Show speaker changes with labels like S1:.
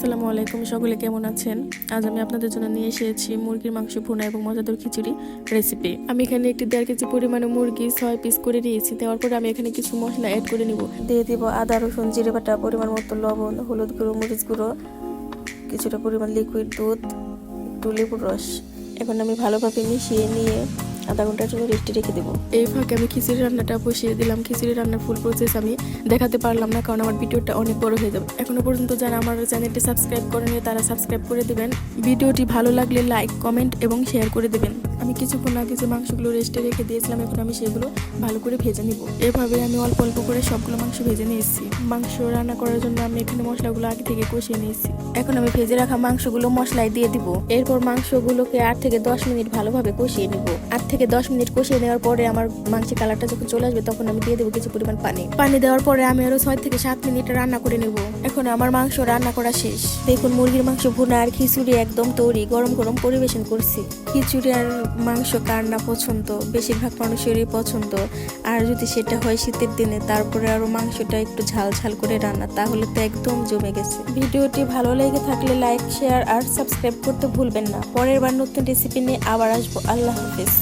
S1: আসসালামু আলাইকুম, সকলে কেমন আছেন? আজ আমি আপনাদের জন্য নিয়ে এসেছি মুরগির মাংস ভুনা এবং মজাদার খিচুড়ি রেসিপি। আমি এখানে একটি 1.5 কেজি পরিমাণে মুরগি 6 পিস করে নিয়েছি। দেওয়ার পরে আমি এখানে কিছু মশলা অ্যাড করে নিব। দিয়ে দিব আদা, রসুন, জিরে বাটা, পরিমাণ মতো লবণ, হলুদ গুঁড়ো, মরিচ গুঁড়ো, কিছুটা পরিমাণ লিকুইড দুধ, একটু লেবুর রস। এখন আমি ভালোভাবে মিশিয়ে নিয়ে আধা ঘন্টার জন্য রেস্টে রেখে দেবো। এই ফাঁকে আমি খিচুড়ি রান্নাটা বসিয়ে দিলাম। খিচুড়ি রান্নার ফুল প্রসেস আমি দেখাতে পারলাম না, কারণ আমার ভিডিওটা অনেক বড় হয়ে যাবে। এখনো পর্যন্ত যারা আমার চ্যানেলটি সাবস্ক্রাইব করেনি তারা সাবস্ক্রাইব করে দিবেন। ভিডিওটি ভালো লাগলে লাইক, কমেন্ট এবং শেয়ার করে দেবেন। আমি কিছুক্ষণ আগে যে মাংসগুলো রেস্টে রেখে দিয়েছিলাম, এখন আমি সেগুলো ভালো করে ভেজে নিব। এভাবে আমি অল্প অল্প করে সবগুলো মাংস ভেজে নিয়েছি। মাংস রান্না করার জন্য আমি এখানে মশলাগুলো আগে থেকে কষিয়ে নিয়েছি। এখন আমি ভেজে রাখা মাংসগুলো মশলায় দিয়ে দিব। এরপর মাংসগুলোকে 8 থেকে 10 মিনিট ভালোভাবে কষিয়ে নিব। 8 থেকে 10 মিনিট কষিয়ে নেওয়ার পরে আমার মাংসের কালারটা যখন চলে আসবে, তখন আমি দিয়ে দেবো কিছু পরিমাণ পানি। পানি দেওয়ার পরে আমি আরো 6 থেকে 7 মিনিট রান্না করে নেব। এখন আমার মাংস রান্না করা শেষ। দেখুন, মুরগির মাংস ভুনা আর খিচুড়ি একদম তৈরি। গরম গরম পরিবেশন করছি। খিচুড়ি আর মাংস কার না পছন্দ? বেশিরভাগ মানুষেরই পছন্দ। আর যদি সেটা হয় শীতের দিনে, তারপরে আরো মাংসটা একটু ঝাল ঝাল করে রান্না, তাহলে তো একদম জমে গেছে। ভিডিওটি ভালো লেগে থাকলে লাইক, শেয়ার আর সাবস্ক্রাইব করতে ভুলবেন না। পরের বার নতুন রেসিপি নিয়ে আবার আসবো। আল্লাহ হাফেজ।